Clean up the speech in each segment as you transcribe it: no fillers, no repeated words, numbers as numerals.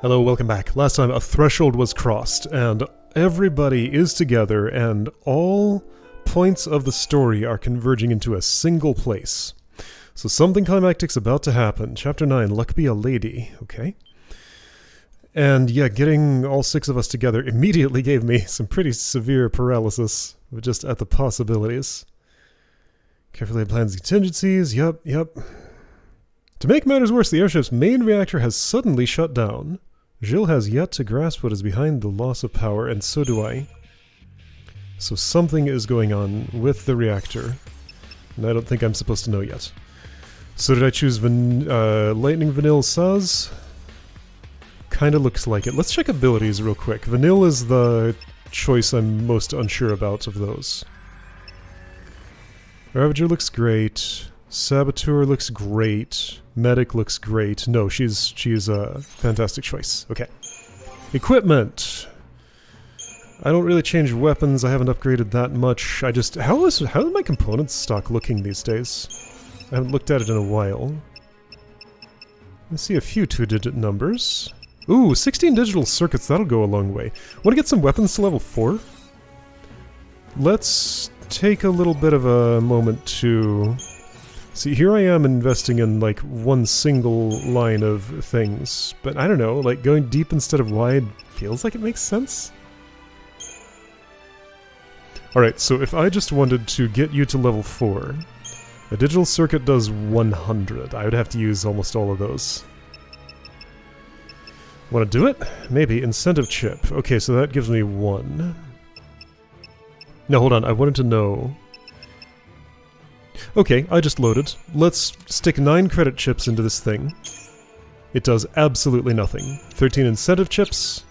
Hello, welcome back. Last time a threshold was crossed, and everybody is together, and all points of the story are converging into a single place. So something climactic's about to happen. Chapter 9, Luck Be a Lady. Okay. And yeah, getting all 6 of us together immediately gave me some pretty severe paralysis, just at the possibilities. Carefully plans and contingencies. Yep. To make matters worse, the airship's main reactor has suddenly shut down. Gilles has yet to grasp what is behind the loss of power, and so do I. So something is going on with the reactor, and I don't think I'm supposed to know yet. So did I choose Lightning Vanille Saz? Kinda looks like it. Let's check abilities real quick. Vanille is the choice I'm most unsure about of those. Ravager looks great. Saboteur looks great. Medic looks great. No, she's a fantastic choice. Okay. Equipment. I don't really change weapons. I haven't upgraded that much. I just... How is my components stock looking these days? I haven't looked at it in a while. I see a few 2-digit numbers. Ooh, 16 digital circuits. That'll go a long way. Want to get some weapons to level 4? Let's take a little bit of a moment to... See, here I am investing in, like, one single line of things. But I don't know, like, going deep instead of wide feels like it makes sense? Alright, so if I just wanted to get you to level 4, a digital circuit does 100. I would have to use almost all of those. Want to do it? Maybe. Incentive chip. Okay, so that gives me 1. No, hold on, I wanted to know... Okay, I just loaded. Let's stick 9 credit chips into this thing. It does absolutely nothing. 13 incentive chips.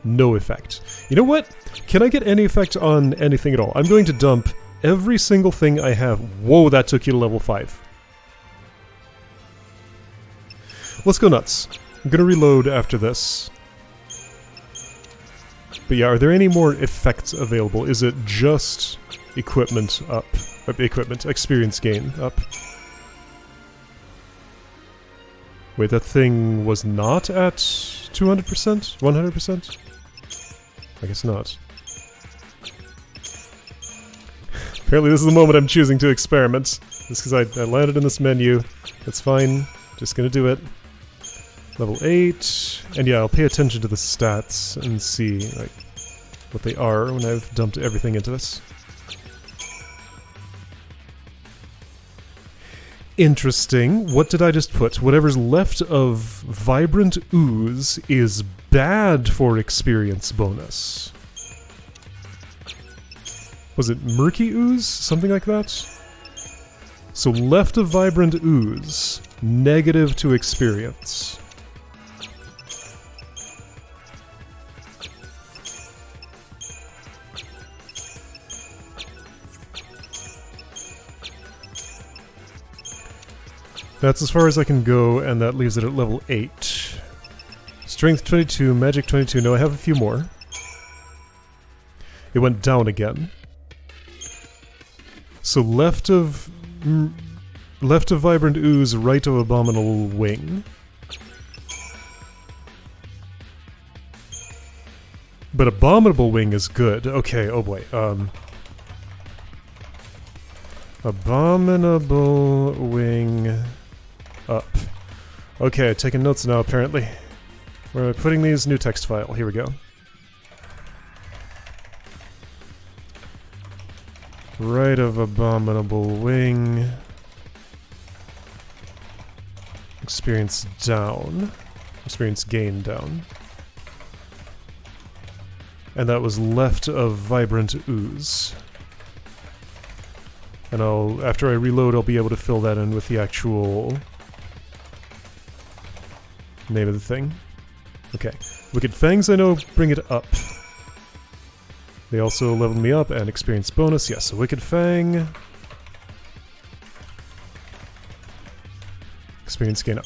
No effect. You know what? Can I get any effect on anything at all? I'm going to dump every single thing I have. Whoa, that took you to level 5. Let's go nuts. I'm gonna reload after this. But yeah, are there any more effects available? Is it just equipment up? Equipment, experience gain up. Wait, that thing was not at 200%? 100%? I guess not. Apparently this is the moment I'm choosing to experiment. Just because I landed in this menu. That's fine. Just gonna do it. Level 8. And yeah, I'll pay attention to the stats and see like what they are when I've dumped everything into this. Interesting. What did I just put? Whatever's left of Vibrant Ooze is bad for experience bonus. Was it Murky Ooze? Something like that? So left of Vibrant Ooze, negative to experience. That's as far as I can go, and that leaves it at level 8. Strength 22, Magic 22. No, I have a few more. It went down again. So left of Vibrant Ooze, right of Abominable Wing. But Abominable Wing is good. Okay, oh boy. Abominable Wing... up. Okay, taking notes now, apparently. We're putting these new text file. Here we go. Right of Abominable Wing. Experience down. Experience gain down. And that was left of Vibrant Ooze. And after I reload, I'll be able to fill that in with the actual... name of the thing. Okay. Wicked Fangs, I know, bring it up. They also leveled me up and experience bonus. Yes, so Wicked Fang. Experience gain up.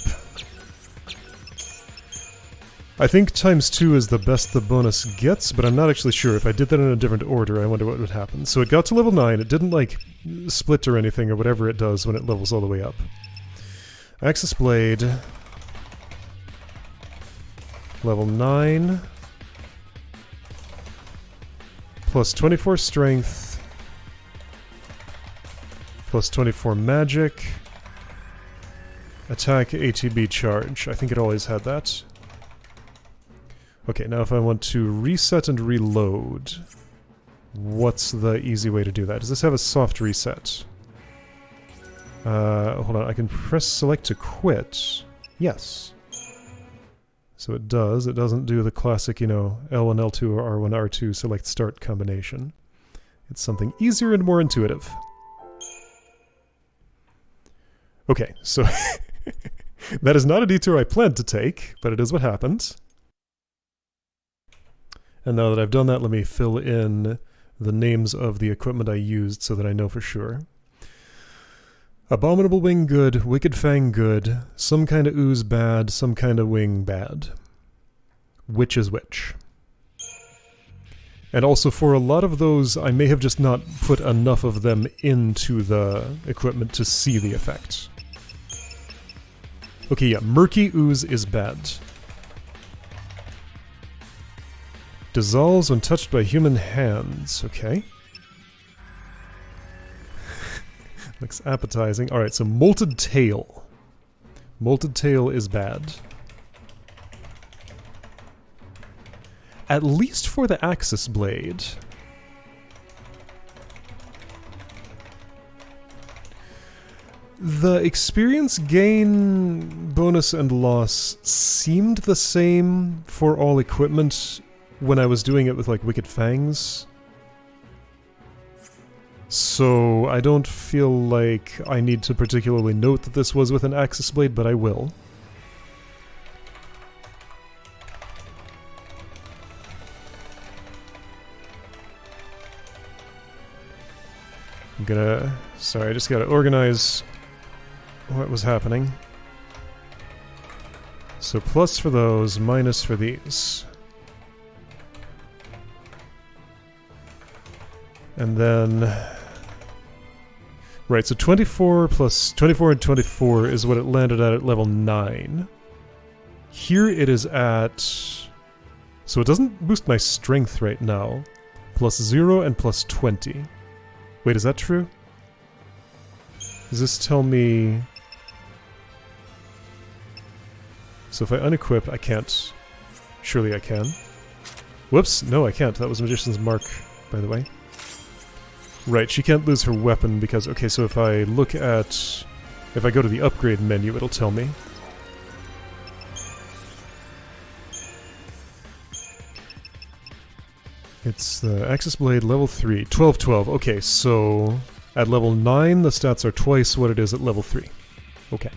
I think ×2 is the best the bonus gets, but I'm not actually sure. If I did that in a different order, I wonder what would happen. So it got to level 9. It didn't, like, split or anything, or whatever it does when it levels all the way up. Axis Blade. Level 9. Plus 24 strength. Plus 24 magic. Attack, ATB, charge. I think it always had that. Okay, now if I want to reset and reload, what's the easy way to do that? Does this have a soft reset? Hold on, I can press select to quit. Yes. So it does. It doesn't do the classic, you know, L1, L2, or R1, R2 select start combination. It's something easier and more intuitive. Okay, so that is not a detour I planned to take, but it is what happened. And now that I've done that, let me fill in the names of the equipment I used so that I know for sure. Abominable Wing good, Wicked Fang good, some kind of ooze bad, some kind of wing bad. Which is which? And also for a lot of those, I may have just not put enough of them into the equipment to see the effect. Okay, yeah, Murky Ooze is bad. Dissolves when touched by human hands. Okay. Looks appetizing. Alright, so Molted Tail. Molted Tail is bad. At least for the Axis Blade. The experience gain bonus and loss seemed the same for all equipment when I was doing it with, like, Wicked Fangs. So I don't feel like I need to particularly note that this was with an Axis Blade, but I will. I'm gonna... Sorry, I just gotta organize what was happening. So plus for those, minus for these. And then... Right, so 24 plus 24 and 24 is what it landed at level 9. Here it is at... So it doesn't boost my strength right now. Plus 0 and plus 20. Wait, is that true? Does this tell me... So if I unequip, I can't. Surely I can. Whoops, no I can't. That was Magician's Mark, by the way. Right, she can't lose her weapon because... Okay, so if I look at... If I go to the upgrade menu, it'll tell me. It's the Axis Blade level 3. 12-12. Okay, so... At level 9, the stats are twice what it is at level 3. Okay.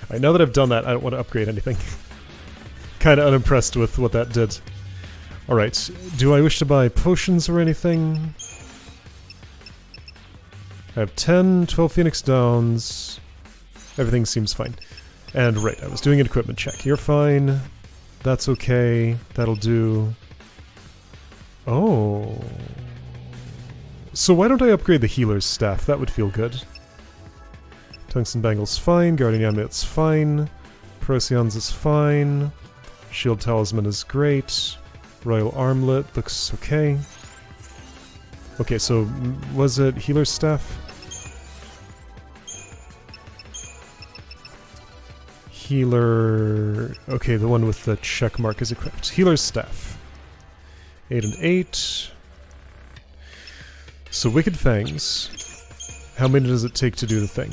Alright, now that I've done that, I don't want to upgrade anything. Kinda unimpressed with what that did. Alright, do I wish to buy potions or anything? I have 10, 12 Phoenix Downs. Everything seems fine. And right, I was doing an equipment check. You're fine. That's okay. That'll do. Oh. So why don't I upgrade the healer's staff? That would feel good. Tungsten Bangle's fine. Guardian Amulet's fine. Procyon's is fine. Shield Talisman is great. Royal Armlet looks okay. Okay, so was it healer's staff? Healer... Okay, the one with the check mark is equipped. Healer's staff. 8 and 8. So Wicked Fangs. How many does it take to do the thing?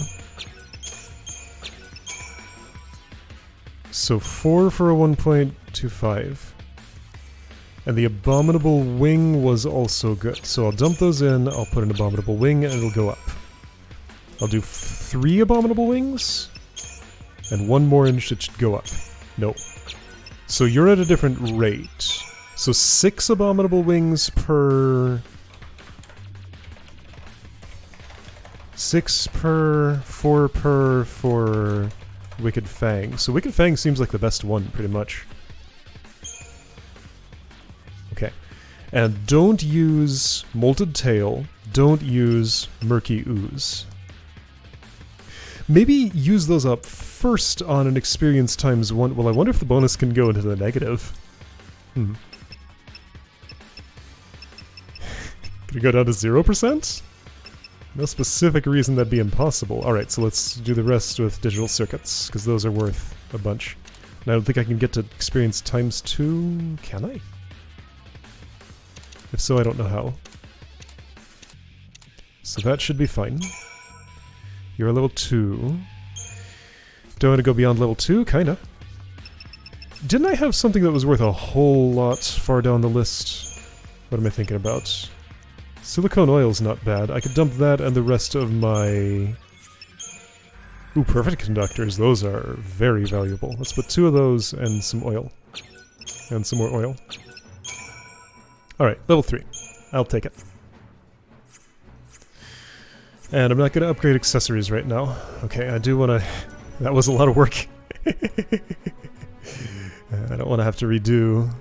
So 4 for a 1.25. And the Abominable Wing was also good. So I'll dump those in, I'll put an Abominable Wing, and it'll go up. I'll do 3 Abominable Wings, and 1 more and it should go up. No. So you're at a different rate. So 6 Abominable Wings per... 6 per, 4 per for Wicked Fang. So Wicked Fang seems like the best one, pretty much. Okay. And don't use Molted Tail, don't use Murky Ooze. Maybe use those up first on an experience times 1. Well, I wonder if the bonus can go into the negative. Could it go down to 0%? No specific reason that'd be impossible. Alright, so let's do the rest with digital circuits, because those are worth a bunch. And I don't think I can get to experience times 2, can I? If so, I don't know how. So that should be fine. You're a level 2. Do I want to go beyond level 2? Kinda. Didn't I have something that was worth a whole lot far down the list? What am I thinking about? Silicone oil's not bad. I could dump that and the rest of my... Ooh, perfect conductors. Those are very valuable. Let's put 2 of those and some oil. And some more oil. Alright, level 3. I'll take it. And I'm not going to upgrade accessories right now. Okay, I do want to... That was a lot of work. I don't want to have to redo.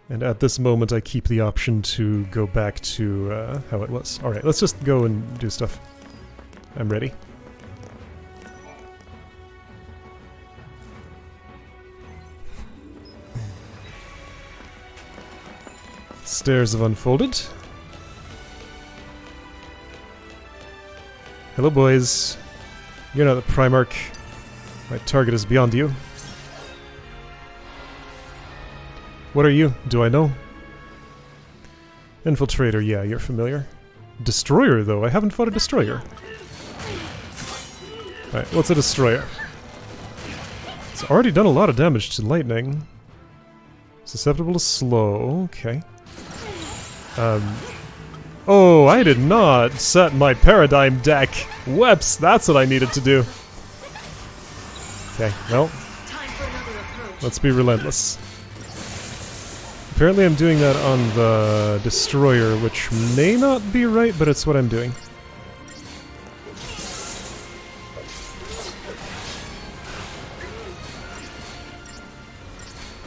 And at this moment I keep the option to go back to how it was. Alright, let's just go and do stuff. I'm ready. Stairs have unfolded. Hello, boys. You're not the Primarch. My target is beyond you. What are you? Do I know? Infiltrator, yeah, you're familiar. Destroyer, though. I haven't fought a destroyer. Alright, what's a destroyer? It's already done a lot of damage to lightning. Susceptible to slow. Okay. Oh, I did not set my paradigm deck. Whoops, that's what I needed to do. Okay, well, let's be relentless. Apparently I'm doing that on the destroyer, which may not be right, but it's what I'm doing.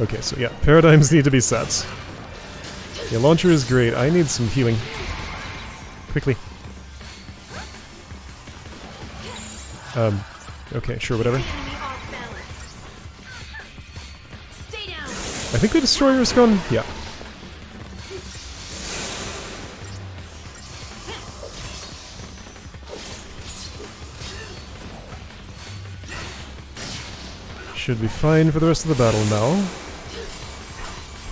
Okay, so yeah, paradigms need to be set. Yeah, launcher is great. I need some healing. Quickly. Okay, sure, whatever. I think the destroyer is gone. Yeah. Should be fine for the rest of the battle now.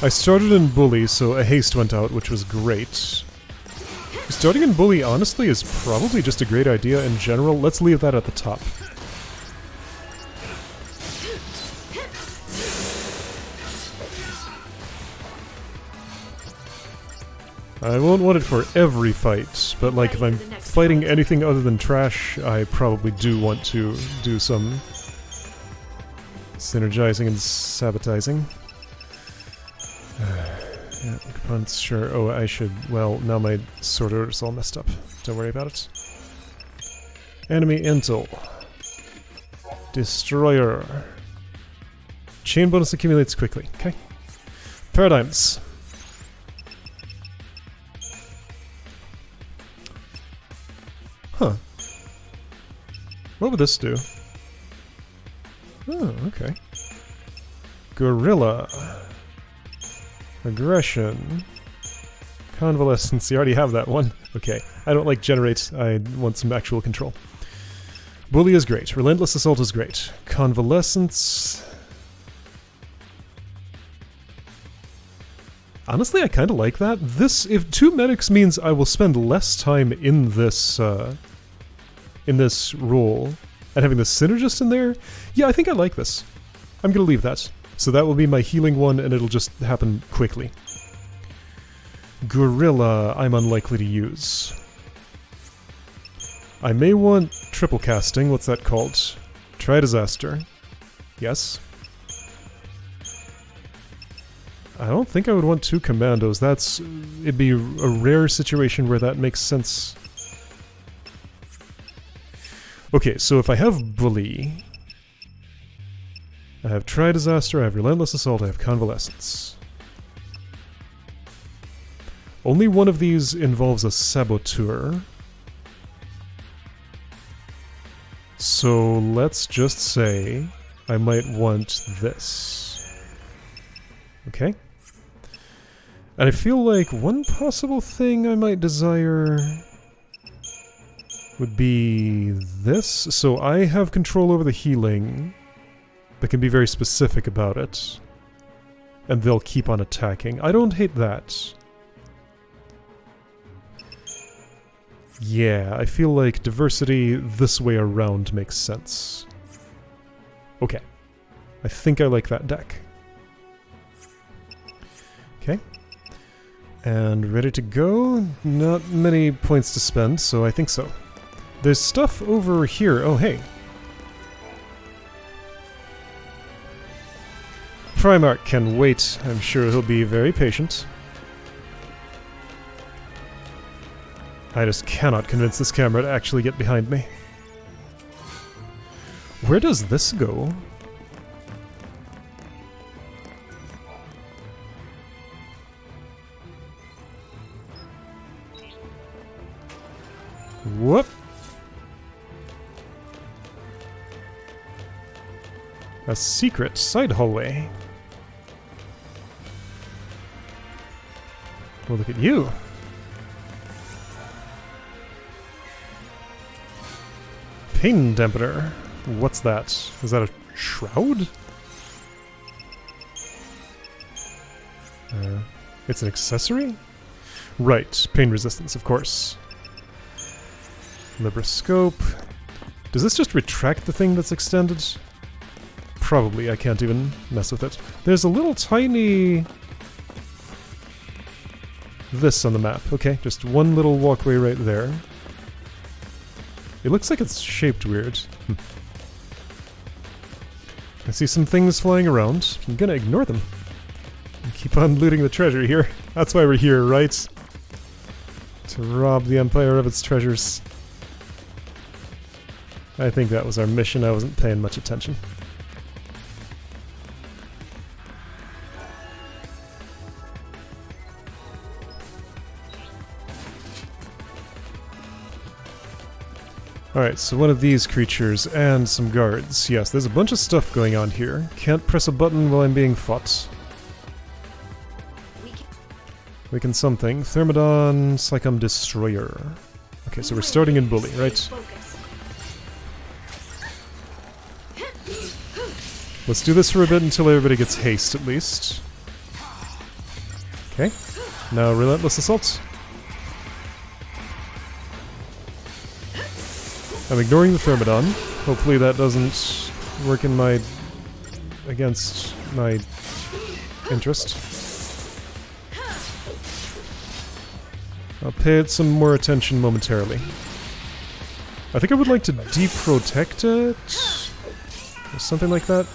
I started in Bully, so a haste went out, which was great. Starting in Bully, honestly, is probably just a great idea in general. Let's leave that at the top. I won't want it for every fight, but like if I'm fighting anything other than trash, I probably do want to do some synergizing and sabotaging. Yeah, components, sure. Oh, I should... Well, now my sword order is all messed up. Don't worry about it. Enemy intel. Destroyer. Chain bonus accumulates quickly. Okay. Paradigms. Huh. What would this do? Oh, okay. Gorilla. Aggression. Convalescence. You already have that one. Okay. I don't like generate. I want some actual control. Bully is great. Relentless Assault is great. Convalescence... Honestly, I kind of like that. This, if 2 medics means I will spend less time in this role, and having the synergist in there, yeah, I think I like this. I'm gonna leave that. So that will be my healing one, and it'll just happen quickly. Gorilla, I'm unlikely to use. I may want triple casting. What's that called? Try disaster. Yes. I don't think I would want 2 commandos. It'd be a rare situation where that makes sense. Okay, so if I have Bully, I have Try Disaster, I have Relentless Assault, I have Convalescence. Only one of these involves a Saboteur. So let's just say I might want this. Okay. And I feel like one possible thing I might desire would be this. So I have control over the healing, but can be very specific about it. And they'll keep on attacking. I don't hate that. Yeah, I feel like diversity this way around makes sense. Okay. I think I like that deck. Okay. And ready to go? Not many points to spend, so I think so. There's stuff over here. Oh, hey. Primarch can wait. I'm sure he'll be very patient. I just cannot convince this camera to actually get behind me. Where does this go? Whoop! A secret side hallway. Well, look at you. Pain dampener. What's that? Is that a shroud? It's an accessory? Right, pain resistance, of course. Libroscope. Does this just retract the thing that's extended? Probably, I can't even mess with it. There's a little tiny... this on the map. Okay, just one little walkway right there. It looks like it's shaped weird. I see some things flying around. I'm gonna ignore them. And keep on looting the treasure here. That's why we're here, right? To rob the Empire of its treasures. I think that was our mission. I wasn't paying much attention. Alright, so one of these creatures and some guards. Yes, there's a bunch of stuff going on here. Can't press a button while I'm being fought. Weaken something. Thermodon, Psychom Destroyer. Okay, so we're starting in Bully, right? Let's do this for a bit until everybody gets haste, at least. Okay. Now Relentless Assault. I'm ignoring the Thermodon. Hopefully that doesn't work in my... against my interest. I'll pay it some more attention momentarily. I think I would like to deprotect it? Or something like that.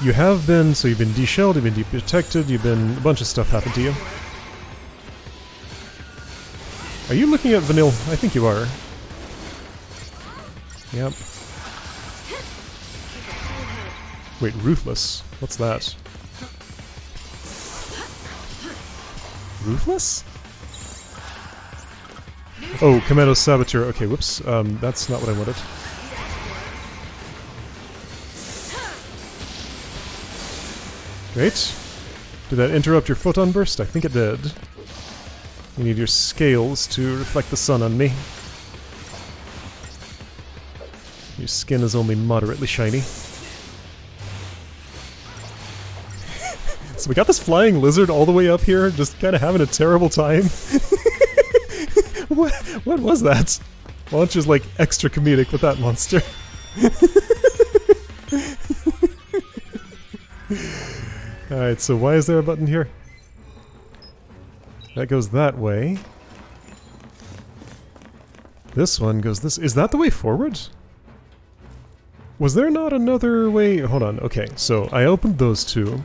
You have been, so you've been deshelled, you've been deprotected, you've been... a bunch of stuff happened to you. Are you looking at Vanille? I think you are. Yep. Wait, Ruthless? What's that? Ruthless? Oh, Commando Saboteur. Okay, whoops. That's not what I wanted. Great. Did that interrupt your photon burst? I think it did. You need your scales to reflect the sun on me. Your skin is only moderately shiny. So we got this flying lizard all the way up here, just kind of having a terrible time. What was that? Launch is like extra comedic with that monster. Alright, so why is there a button here? That goes that way. This one goes this... Is that the way forward? Was there not another way... Hold on, okay, so I opened those two.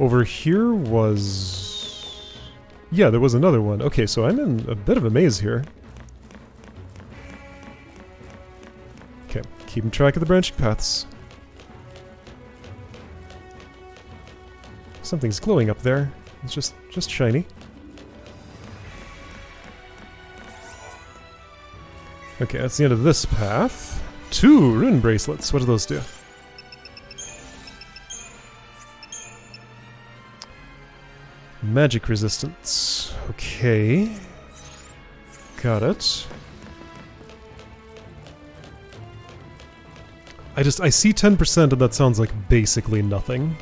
Over here was... Yeah, there was another one. Okay, so I'm in a bit of a maze here. Okay, keeping track of the branching paths. Something's glowing up there. It's just shiny. Okay, that's the end of this path. 2 rune bracelets. What do those do? Magic resistance. Okay. Got it. I see 10% and that sounds like basically nothing.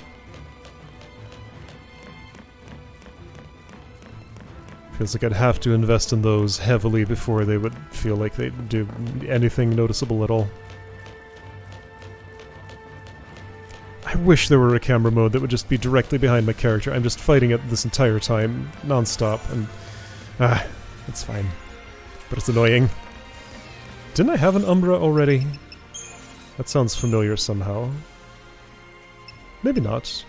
Feels like I'd have to invest in those heavily before they would feel like they'd do anything noticeable at all. I wish there were a camera mode that would just be directly behind my character. I'm just fighting it this entire time, non-stop, and... it's fine. But it's annoying. Didn't I have an Umbra already? That sounds familiar somehow. Maybe not.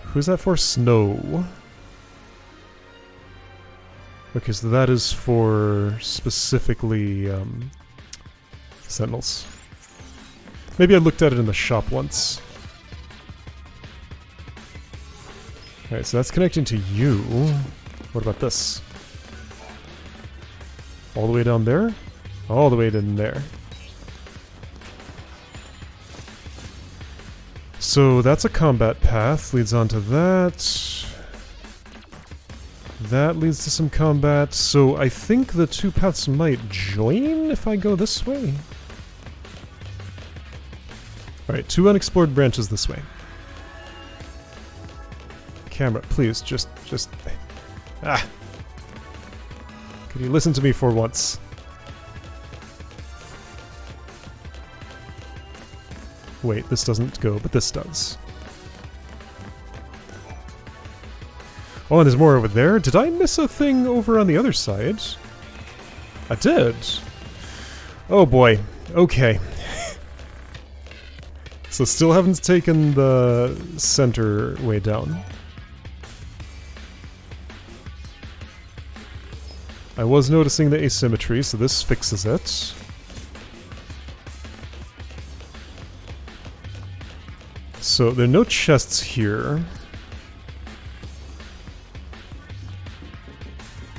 Who's that for? Snow. Okay, so that is for specifically Sentinels. Maybe I looked at it in the shop once. Alright, so that's connecting to you. What about this? All the way down there? All the way down there. So that's a combat path, leads on to that. That leads to some combat, so I think the 2 paths might join if I go this way. Alright, 2 unexplored branches this way. Camera, please, just... Ah! Could you listen to me for once? Wait, this doesn't go, but this does. Oh, and there's more over there? Did I miss a thing over on the other side? I did. Oh boy. Okay. So still haven't taken the center way down. I was noticing the asymmetry, so this fixes it. So there are no chests here.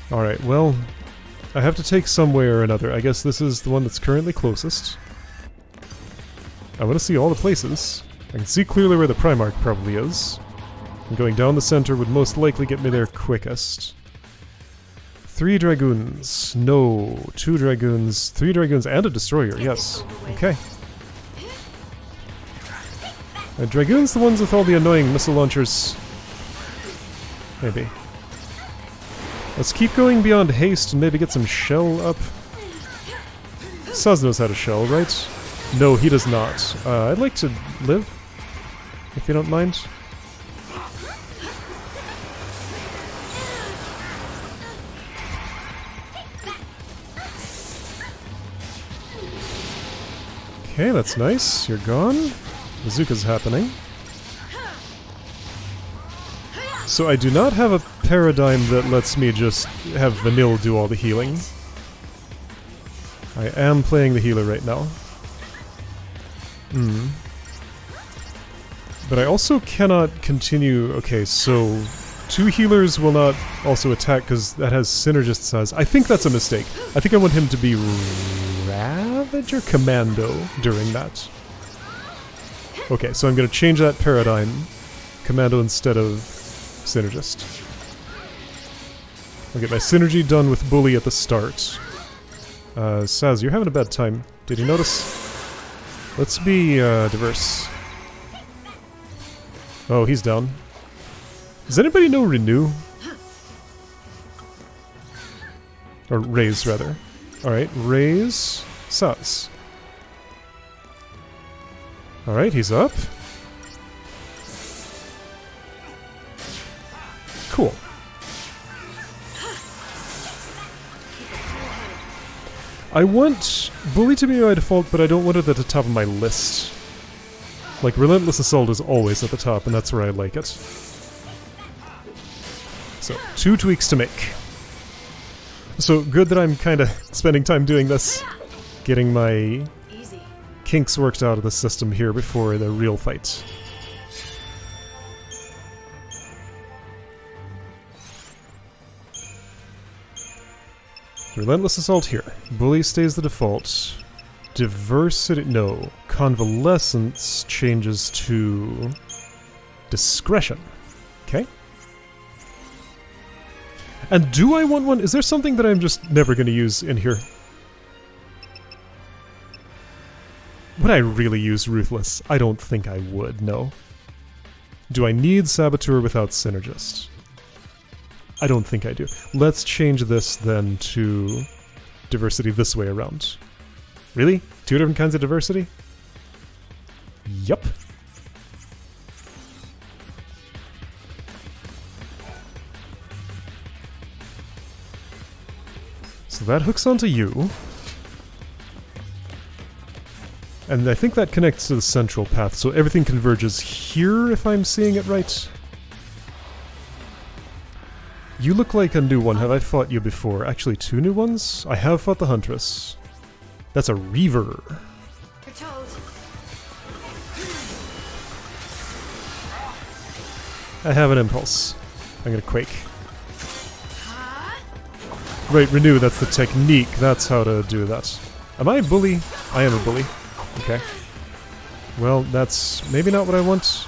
Alright, well, I have to take some way or another. I guess this is the one that's currently closest. I want to see all the places. I can see clearly where the Primarch probably is. And going down the center would most likely get me there quickest. 3 Dragoons. No. 2 Dragoons. 3 Dragoons and a Destroyer. Yes. Okay. Dragoons the ones with all the annoying missile launchers. Maybe. Let's keep going beyond haste and maybe get some shell up. Saz knows how to shell, right? No, he does not. I'd like to live, if you don't mind. Okay, that's nice. You're gone. Bazooka's happening. So I do not have a paradigm that lets me just have Vanille do all the healing. I am playing the healer right now. But I also cannot continue... Okay, so 2 healers will not also attack because that has Synergist size. I think that's a mistake. I think I want him to be Ravager Commando during that. Okay, so I'm going to change that paradigm. Commando instead of Synergist. I'll get my synergy done with Bully at the start. Saz, you're having a bad time. Did you notice? Let's be diverse. Oh, he's down. Does anybody know Renew? Or Raise, rather. Alright, Raise Saz. Alright, he's up. Cool. I want Bully to be by default, but I don't want it at the top of my list. Like, Relentless Assault is always at the top, and that's where I like it. So, 2 tweaks to make. So, good that I'm kind of spending time doing this. Getting my kinks worked out of the system here before the real fight. Relentless Assault here. Bully stays the default. Diversity... no. Convalescence changes to... Discretion. Okay. And do I want one? Is there something that I'm just never going to use in here? Would I really use Ruthless? I don't think I would, no. Do I need Saboteur without Synergist? I don't think I do. Let's change this then to diversity this way around. Really? Two different kinds of diversity? Yup. So that hooks onto you. And I think that connects to the central path, so everything converges here, if I'm seeing it right. You look like a new one. Have I fought you before? Actually, two new ones? I have fought the Huntress. That's a Reaver. I have an Impulse. I'm gonna Quake. Right, Renew, that's the technique. That's how to do that. Am I a bully? I am a bully. Okay. Well, that's maybe not what I want.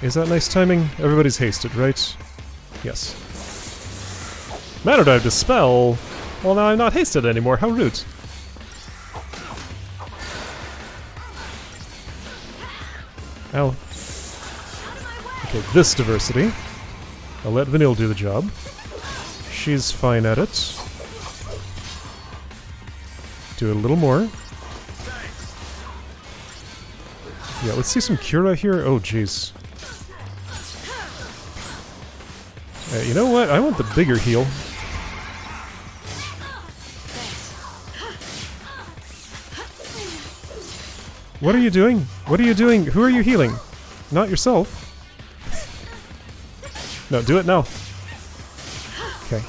Is that nice timing? Everybody's hasted, right? Yes. Matter Dive Dispel? Well, now I'm not hasted anymore. How rude. Ow. Okay, this diversity. I'll let Vanille do the job. She's fine at it. Do it a little more. Yeah, let's see some Cura here. Oh, jeez. You know what? I want the bigger heal. What are you doing? What are you doing? Who are you healing? Not yourself. No, do it now. Okay.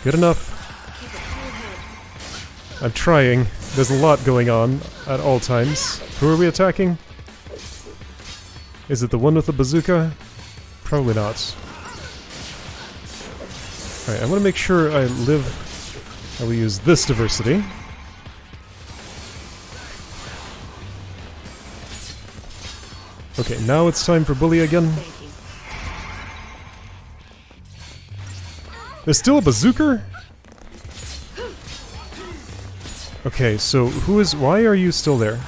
Good enough. I'm trying. There's a lot going on at all times. Who are we attacking? Is it the one with the bazooka? Probably not. Alright, I want to make sure I live... I will use this diversity. Okay, now it's time for Bully again. There's still a bazooka? Okay, so who is... why are you still there?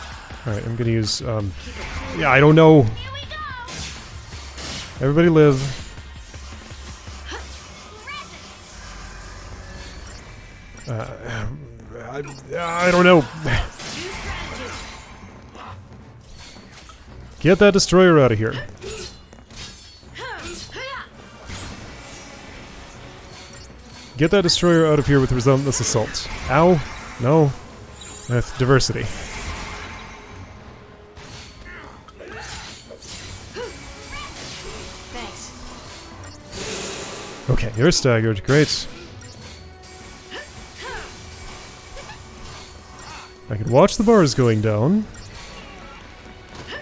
Alright, I'm gonna use, yeah, I don't know! Everybody live. I don't know. Get that destroyer out of here. Get that destroyer out of here with Relentless Assault. Ow. No. With diversity. Okay, you're staggered. Great. I can watch the bars going down.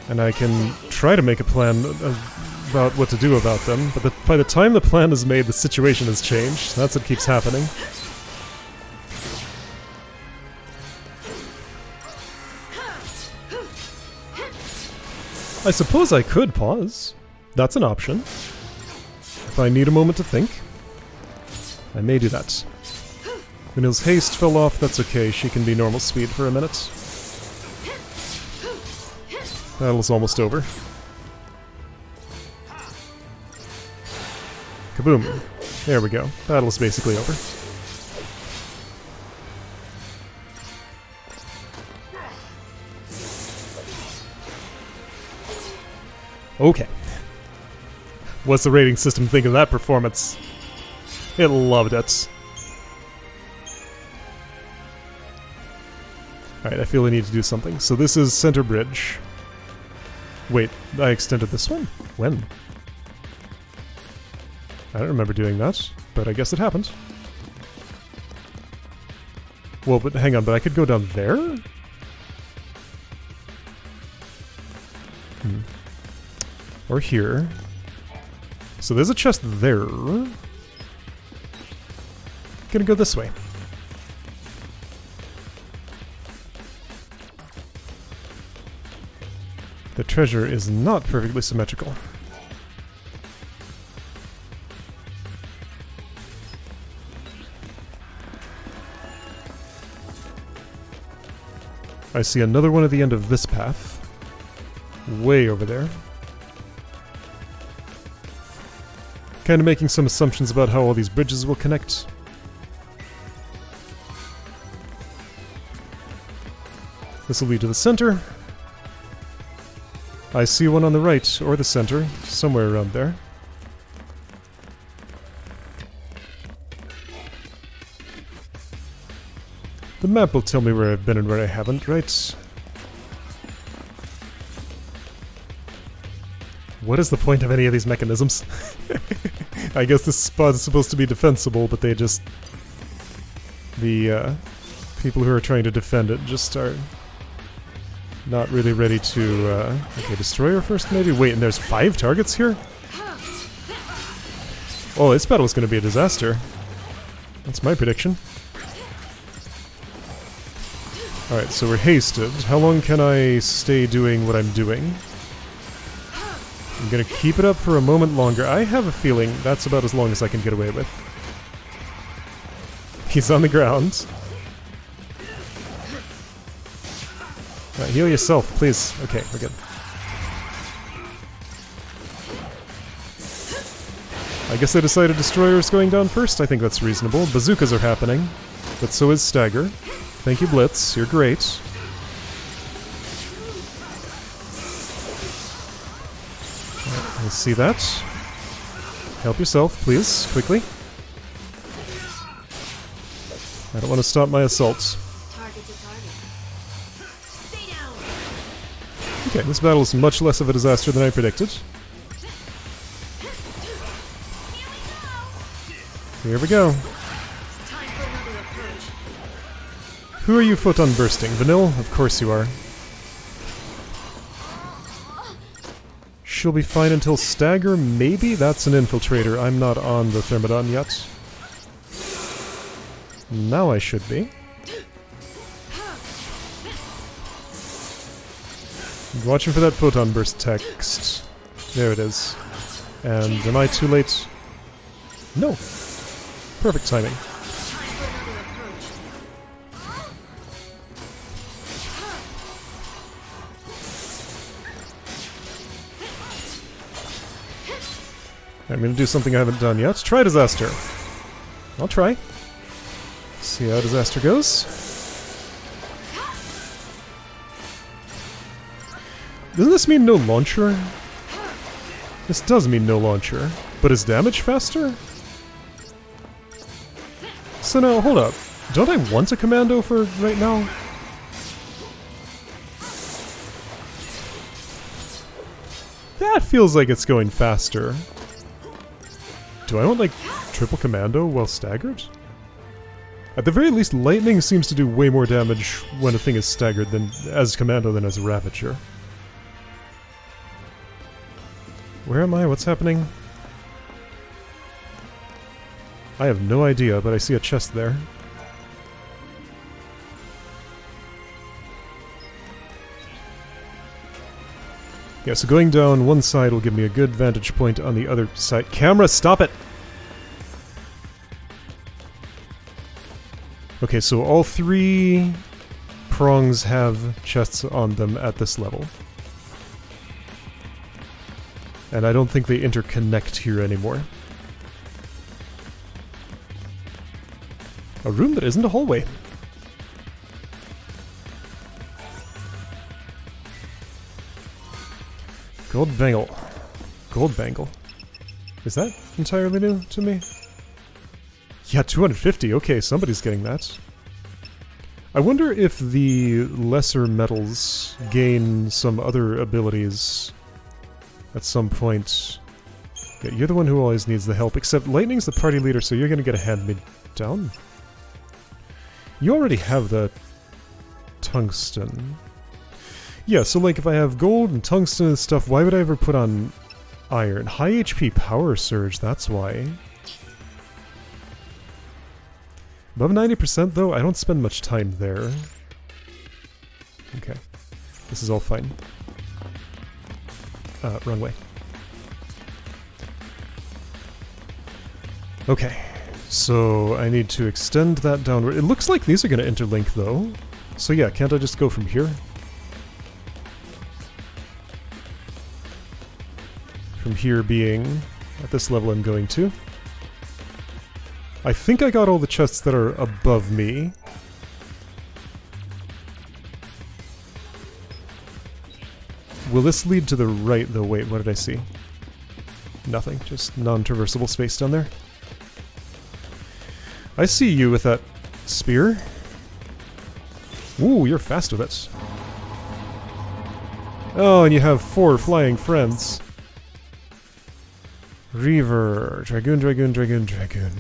And I can try to make a plan about what to do about them, but by the time the plan is made, the situation has changed. That's what keeps happening. I suppose I could pause. That's an option. If I need a moment to think, I may do that. Vanille's haste fell off, that's okay, she can be normal speed for a minute. Battle's almost over. Kaboom. There we go. Battle's basically over. Okay. What's the rating system think of that performance? It loved it. Alright, I feel I need to do something. So this is Center Bridge. Wait, I extended this one? When? I don't remember doing that, but I guess it happened. Well, but hang on, but I could go down there? Or here. So there's a chest there. Gonna go this way. The treasure is not perfectly symmetrical. I see another one at the end of this path. Way over there. Kind of making some assumptions about how all these bridges will connect. This will lead to the center. I see one on the right, or the center, somewhere around there. The map will tell me where I've been and where I haven't, right? What is the point of any of these mechanisms? I guess this spot is supposed to be defensible, but they just... The people who are trying to defend it just are not really ready to... Okay, destroyer first maybe? Wait, and there's 5 targets here? Oh, this battle is going to be a disaster. That's my prediction. Alright, so we're hasted. How long can I stay doing what I'm doing? I'm gonna keep it up for a moment longer. I have a feeling that's about as long as I can get away with. He's on the ground. Heal yourself, please. Okay, we're good. I guess I decided Destroyer is going down first. I think that's reasonable. Bazookas are happening, but so is Stagger. Thank you, Blitz. You're great. I see that. Help yourself, please, quickly. I don't want to stop my assaults. Okay, this battle is much less of a disaster than I predicted. Here we go. Who are you photon bursting? Vanille? Of course you are. She'll be fine until Stagger, maybe? That's an infiltrator. I'm not on the Thermodon yet. Now I should be. I'm watching for that photon burst text. There it is. And am I too late? No. Perfect timing. I'm gonna do something I haven't done yet. Try Disaster. I'll try. See how Disaster goes. Doesn't this mean no launcher? This does mean no launcher. But is damage faster? So now, hold up. Don't I want a commando for right now? That feels like it's going faster. Do I want, like, triple commando while staggered? At the very least, lightning seems to do way more damage when a thing is staggered than as commando than as Ravager. Where am I? What's happening? I have no idea, but I see a chest there. Yeah, so going down one side will give me a good vantage point on the other side. Camera, stop it! Okay, so all 3 prongs have chests on them at this level. And I don't think they interconnect here anymore. A room that isn't a hallway. Gold bangle. Gold bangle. Is that entirely new to me? Yeah, 250. Okay, somebody's getting that. I wonder if the lesser metals gain some other abilities at some point. Yeah, you're the one who always needs the help, except Lightning's the party leader, so you're gonna get a hand-me-down. You already have the tungsten. Yeah, so like if I have gold and tungsten and stuff, why would I ever put on iron? High HP power surge, that's why. Above 90% though, I don't spend much time there. Okay. This is all fine. Wrong way. Okay. So I need to extend that downward. It looks like these are going to interlink though. So yeah, can't I just go from here? From here being at this level I'm going to. I think I got all the chests that are above me. Will this lead to the right though? Wait, what did I see? Nothing, just non-traversable space down there. I see you with that spear. Ooh, you're fast with it. Oh, and you have 4 flying friends. Reaver. Dragoon, Dragoon, Dragoon, Dragoon.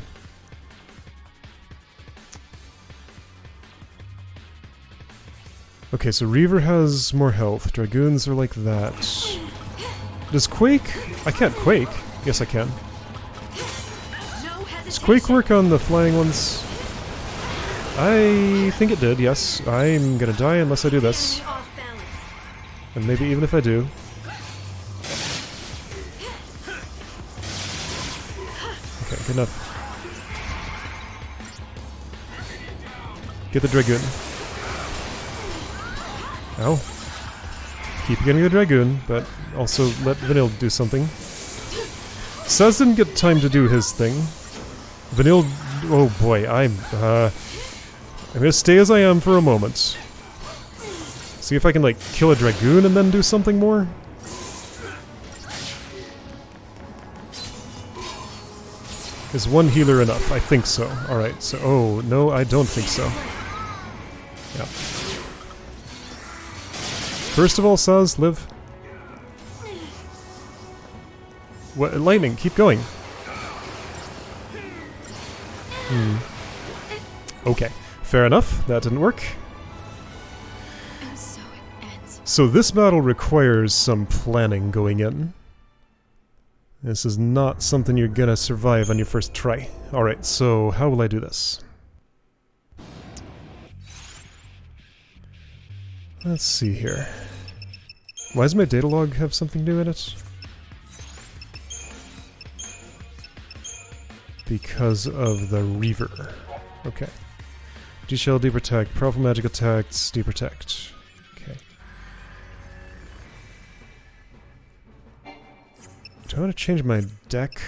Okay, so Reaver has more health. Dragoons are like that. Does Quake... I can't Quake. Yes, I can. Does Quake work on the flying ones? I think it did, yes. I'm gonna die unless I do this. And maybe even if I do. Okay, good enough. Get the Dragoon. Ow. Keep getting the Dragoon, but also let Vanille do something. Saz didn't get time to do his thing. Vanille... Oh boy, I'm gonna stay as I am for a moment. See if I can, like, kill a Dragoon and then do something more? Is one healer enough? I think so. Alright, so... Oh, no, I don't think so. Yeah. First of all, Saz, live. What? Lightning, keep going. Okay, fair enough. That didn't work. And so it ends. So this battle requires some planning going in. This is not something you're gonna survive on your first try. Alright, so how will I do this? Let's see here. Why does my data log have something to do with it? Because of the Reaver. Okay. G-Shell, Deprotect, Powerful Magic Attacks, Deprotect. Okay. Do I want to change my deck?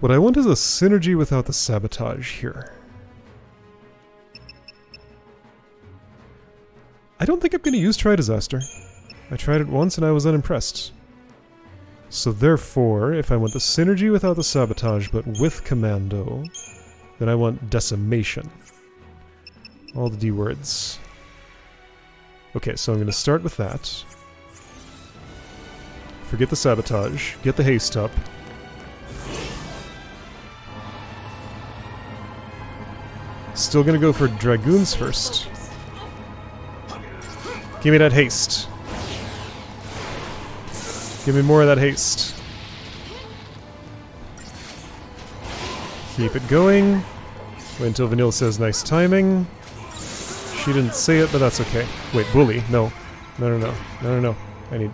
What I want is a synergy without the sabotage here. I don't think I'm going to use Tri-Disaster. I tried it once and I was unimpressed. So therefore, if I want the synergy without the sabotage but with commando, then I want decimation. All the D words. Okay, so I'm going to start with that. Forget the sabotage. Get the haste up. Still gonna go for Dragoons first. Give me that haste. Give me more of that haste. Keep it going. Wait until Vanille says nice timing. She didn't say it, but that's okay. Wait, bully? No. No, no, no. No, no, no. I need...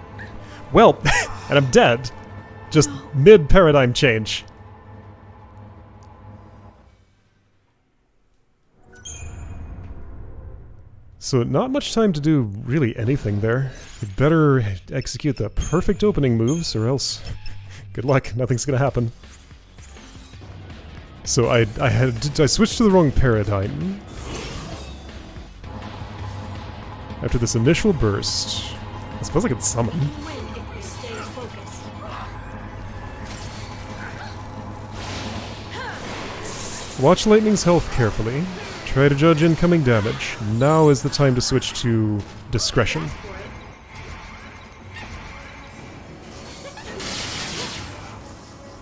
Well, and I'm dead. Just mid-paradigm change. So not much time to do really anything there. You better execute the perfect opening moves or else good luck, nothing's gonna happen. So I switched to the wrong paradigm. After this initial burst, I suppose I could summon. Watch Lightning's health carefully. Try to judge incoming damage. Now is the time to switch to discretion.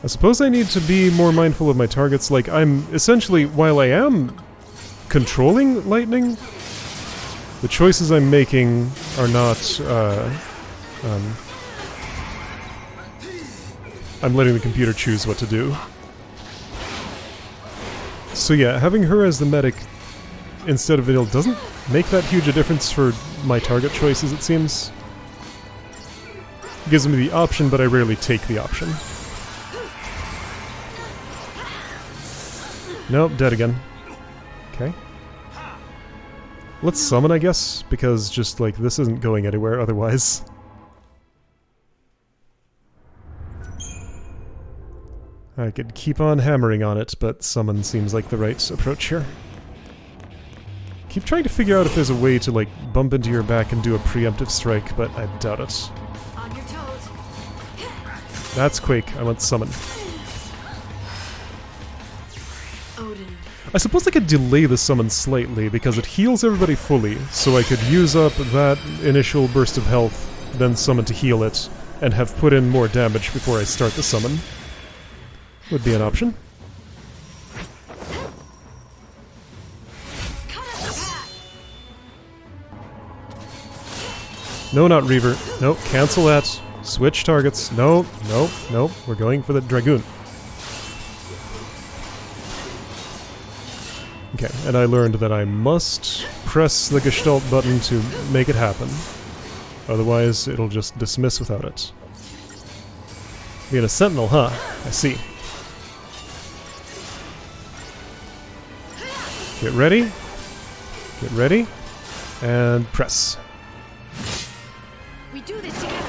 I suppose I need to be more mindful of my targets. Like, I'm essentially, while I am controlling lightning, the choices I'm making are not I'm letting the computer choose what to do. So yeah, having her as the medic instead of Vanille doesn't make that huge a difference for my target choices, it seems. It gives me the option, but I rarely take the option. Nope, dead again. Okay. Let's summon, I guess, because just, like, this isn't going anywhere otherwise. I could keep on hammering on it, but summon seems like the right approach here. Keep trying to figure out if there's a way to, like, bump into your back and do a preemptive strike, but I doubt it. On your toes. That's Quake. I want summon. Odin. I suppose I could delay the summon slightly, because it heals everybody fully, so I could use up that initial burst of health, then summon to heal it, and have put in more damage before I start the summon. Would be an option. No, not Reaver. Nope, cancel that. Switch targets. Nope, nope, nope. We're going for the Dragoon. Okay, and I learned that I must press the Gestalt button to make it happen. Otherwise, it'll just dismiss without it. Being a sentinel, huh? I see. Get ready. Get ready. And press. We do this together.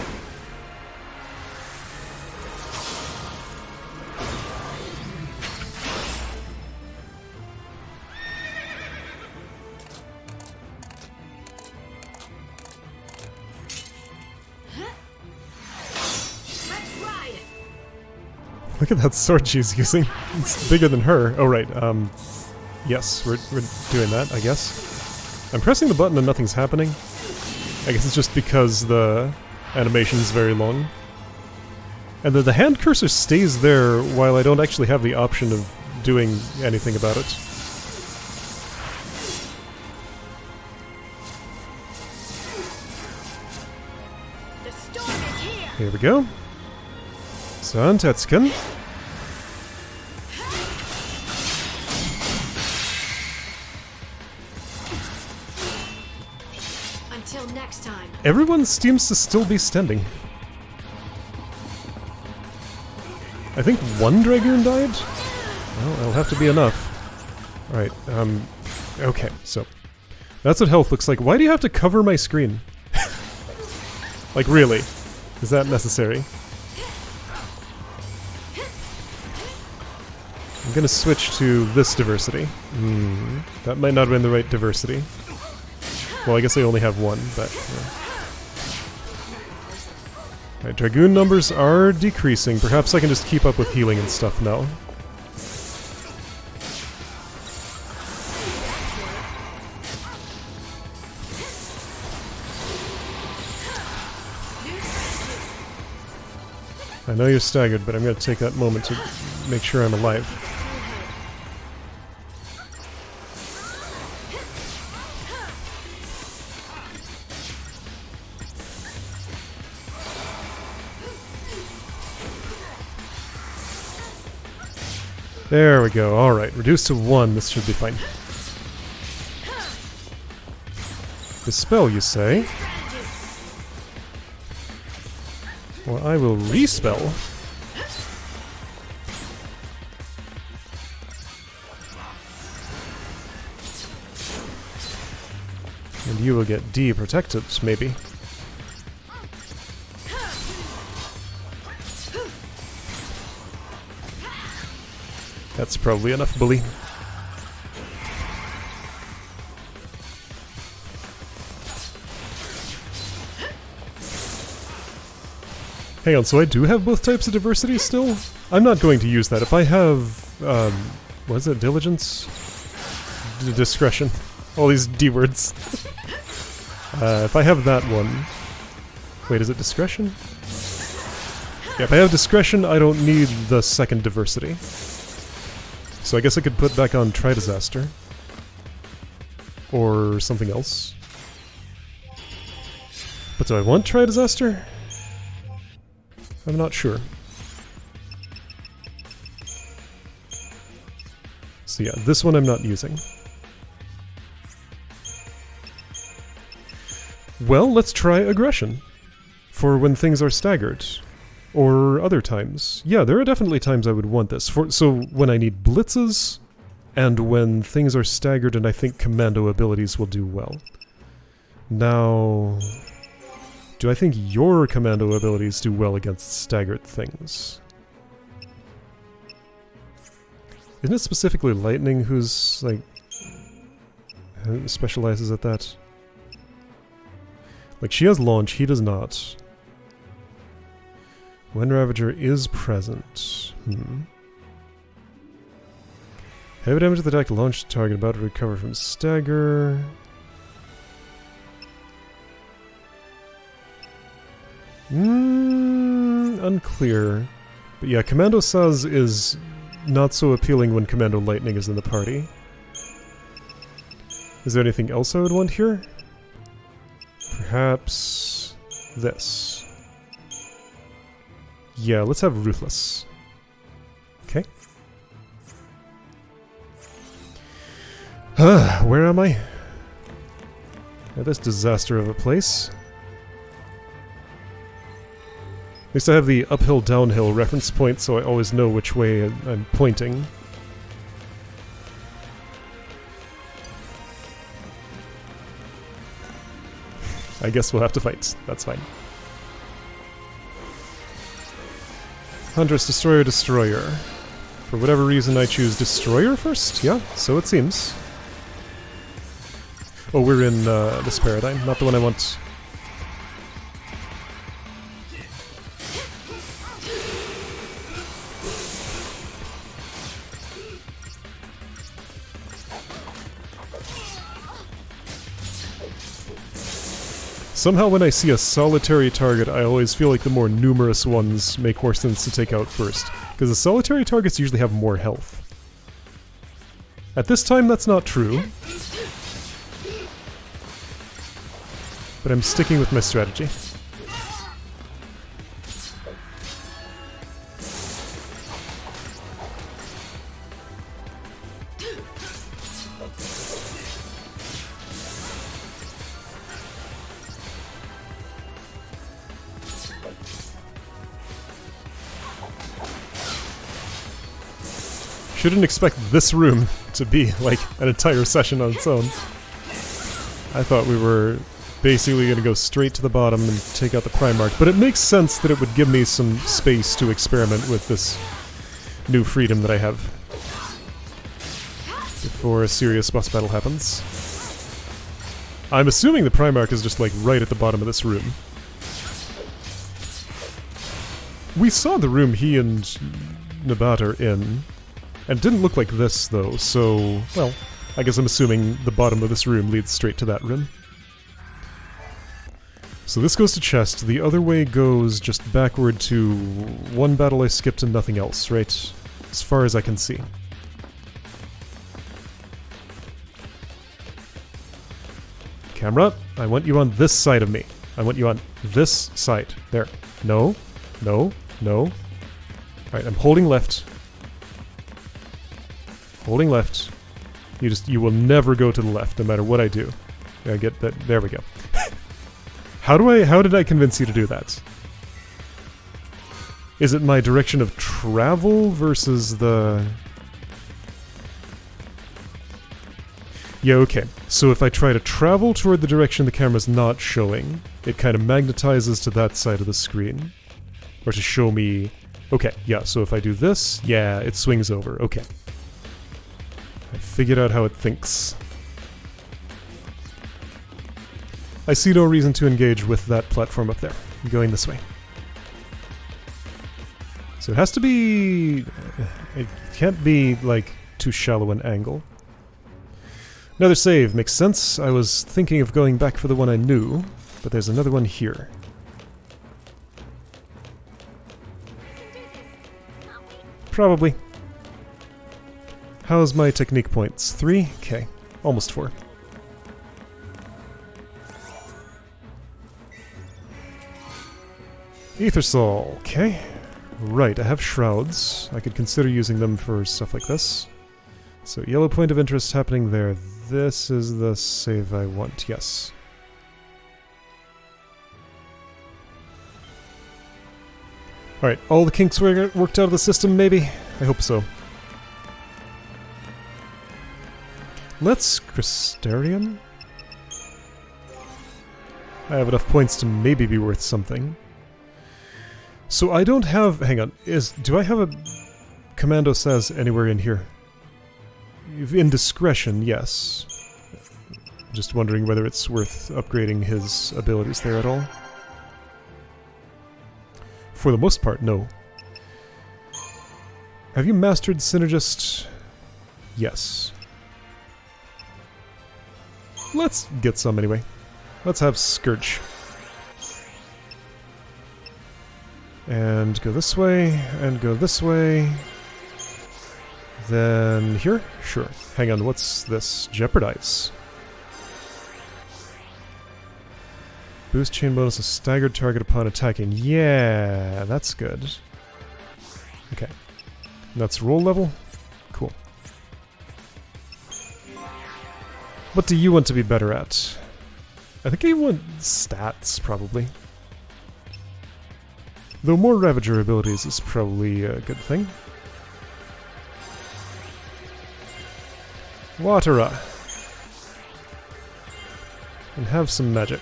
Let's ride. Look at that sword she's using. It's bigger than her. Oh, right. Yes, we're doing that, I guess. I'm pressing the button and nothing's happening. I guess it's just because the animation is very long. And the hand cursor stays there while I don't actually have the option of doing anything about it. The storm is here. Here we go. Santetsken. Until next time. Everyone seems to still be standing. I think one Dragoon died? Well, it'll have to be enough. Alright, okay, so. That's what health looks like. Why do you have to cover my screen? Like, really? Is that necessary? I'm gonna switch to this diversity. That might not have been the right diversity. Well, I guess I only have one, but... Yeah. Right, Dragoon numbers are decreasing. Perhaps I can just keep up with healing and stuff now. I know you're staggered, but I'm going to take that moment to make sure I'm alive. There we go. Alright, reduced to 1. This should be fine. Dispel, you say? Well, I will respell. And you will get de-protected, maybe. That's probably enough, bully. Hang on, so I do have both types of diversity still? I'm not going to use that. If I have, what is it, diligence? Discretion. All these D words. If I have that one... Wait, is it discretion? Yeah, if I have discretion, I don't need the second diversity. So I guess I could put back on Tri-Disaster. Or something else. But do I want Tri-Disaster? I'm not sure. So yeah, this one I'm not using. Well, let's try aggression. For when things are staggered. Or other times. Yeah, there are definitely times I would want this. So when I need blitzes, and when things are staggered and I think commando abilities will do well. Now, do I think your commando abilities do well against staggered things? Isn't it specifically lightning who's, like, who specializes at that? Like, she has launch, he does not. When Ravager is present. Heavy damage to the attack, launch target about to recover from stagger. Unclear. But yeah, Commando Saz is not so appealing when Commando Lightning is in the party. Is there anything else I would want here? Perhaps this. Yeah, let's have Ruthless. Okay. Where am I? At this disaster of a place. At least I have the uphill-downhill reference point, so I always know which way I'm pointing. I guess we'll have to fight. That's fine. Huntress, Destroyer, Destroyer. For whatever reason I choose Destroyer first? Yeah, so it seems. Oh, we're in this paradigm, not the one I want. Somehow when I see a solitary target, I always feel like the more numerous ones make more sense to take out first. Because the solitary targets usually have more health. At this time, that's not true. But I'm sticking with my strategy. Shouldn't expect this room to be like an entire session on its own. I thought we were basically going to go straight to the bottom and take out the Primarch, but it makes sense that it would give me some space to experiment with this new freedom that I have before a serious boss battle happens. I'm assuming the Primarch is just like right at the bottom of this room. We saw the room he and Nabat are in. And it didn't look like this, though, so, well, I guess I'm assuming the bottom of this room leads straight to that room. So this goes to chest, the other way goes just backward to one battle I skipped and nothing else, right? As far as I can see. Camera, I want you on this side of me. I want you on this side. There. No. No. No. Alright, I'm holding left. Holding left. You will never go to the left, no matter what I do. I get that. There we go. How did I convince you to do that? Is it my direction of travel versus the... Yeah, okay. So if I try to travel toward the direction the camera's not showing, it kind of magnetizes to that side of the screen. Or to show me... Okay, yeah, so if I do this, yeah, it swings over. Okay. I figured out how it thinks. I see no reason to engage with that platform up there. I'm going this way. So it has to be... It can't be, like, too shallow an angle. Another save. Makes sense. I was thinking of going back for the one I knew, but there's another one here. Probably. How's my technique points? 3? Okay. Almost 4. Aethersol, okay. Right, I have shrouds. I could consider using them for stuff like this. So, yellow point of interest happening there. This is the save I want, yes. Alright, all the kinks were worked out of the system, maybe? I hope so. Let's Crystarium? I have enough points to maybe be worth something. So I don't have... hang on, do I have a Commando Says anywhere in here? Indiscretion, yes. Just wondering whether it's worth upgrading his abilities there at all. For the most part, no. Have you mastered Synergist? Yes. Let's get some anyway. Let's have Scourge. And go this way, and go this way. Then here? Sure. Hang on, what's this? Jeopardize. Boost chain bonus, a staggered target upon attacking. Yeah, that's good. Okay. That's roll level? Cool. What do you want to be better at? I think you want stats, probably. Though more Ravager abilities is probably a good thing. Watera. And have some magic.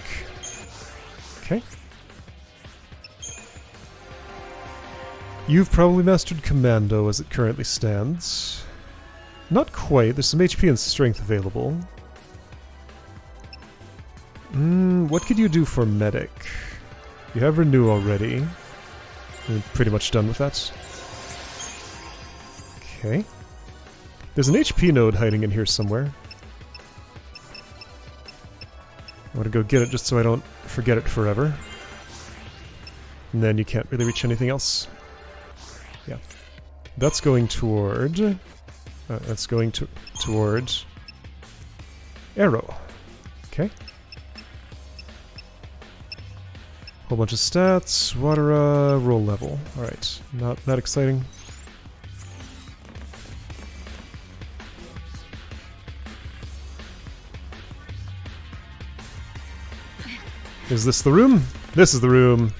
Okay. You've probably mastered Commando as it currently stands. Not quite, there's some HP and strength available. What could you do for Medic? You have Renew already. We're pretty much done with that. Okay. There's an HP node hiding in here somewhere. I want to go get it just so I don't forget it forever. And then you can't really reach anything else. Yeah. That's going toward... toward... Arrow. Okay. Whole bunch of stats, Watera, roll level. Alright, not that exciting. Is this the room? This is the room.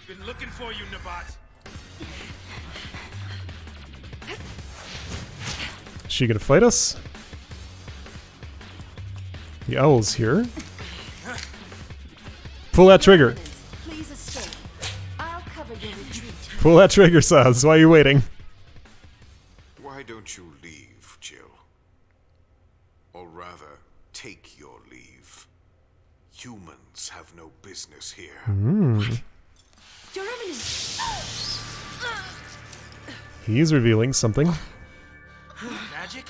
Been looking for you, Nabat. Is she gonna fight us? The owl's here. Pull that trigger. Please escape. I'll cover your retreat. Pull that trigger, Saz. Why are you waiting? Why don't you leave, Jill? Or rather, take your leave. Humans have no business here. Your Eminence! He's revealing something. Magic?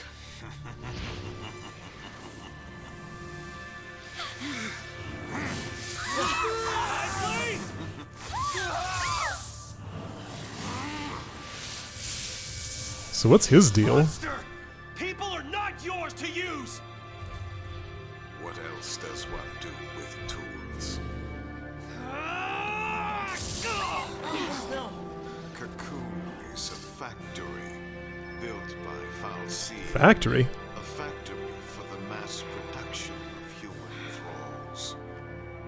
So what's his deal? Monster! People are not yours to use! What else does one do with tools? Cocoon is a factory built by Fal'Cie. Factory? A factory for the mass production of human thralls.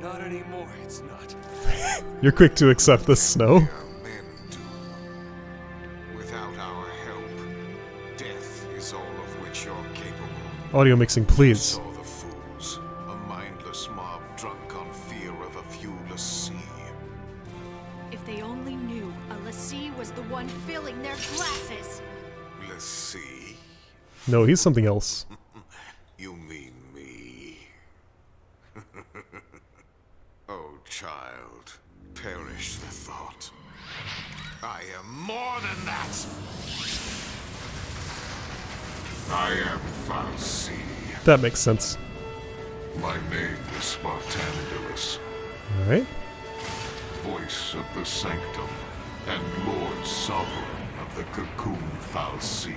Not anymore, it's not. You're quick to accept this, Snow. Our men do. Without our help, death is all of which you're capable. Audio mixing, please. Saw the fools, a mindless mob drunk on fear of a viewless sea. If they only knew a lassie was the one filling their glasses. Let's see. No, he's something else. You mean me? Oh, child, perish the thought. I am more than that. I am Fal'Cie. That makes sense. My name is Barthandelus, Alright. voice of the Sanctum and Lord Sovereign of the Cocoon Fal'Cie.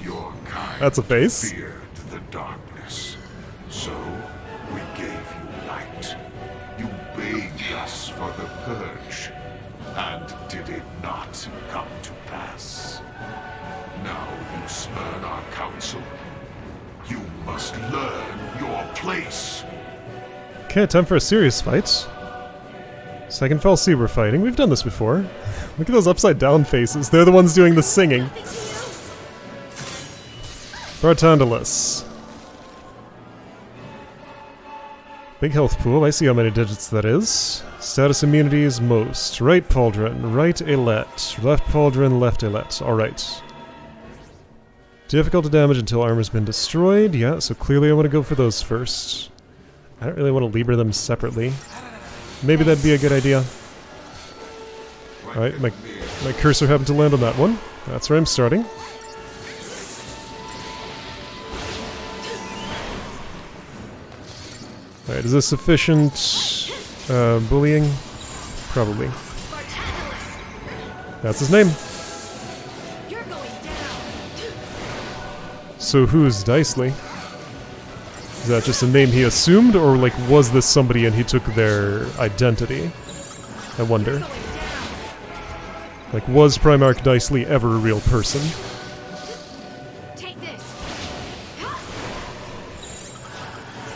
Your kind That's a face. feared the darkness, so we gave you light. You begged us for the purge, and did it not come to pass? Now you spurn our counsel. You must learn your place. Okay, time for a serious fight. Second Fell Sea we're fighting. We've done this before. Look at those upside down faces. They're the ones doing the singing. Barthandelus. Big health pool. I see how many digits that is. Status immunities most. Right pauldron, right ailette. Left pauldron, left ailette. Alright. Difficult to damage until armor's been destroyed. Yeah, so clearly I want to go for those first. I don't really want to Libra them separately. Maybe that'd be a good idea. Alright, my cursor happened to land on that one. That's where I'm starting. Alright, is this sufficient bullying? Probably. That's his name. You're going down. So who's Dicely? Is that just a name he assumed, or like was this somebody and he took their identity? I wonder. Like, was Primarch Dicely ever a real person? Take this.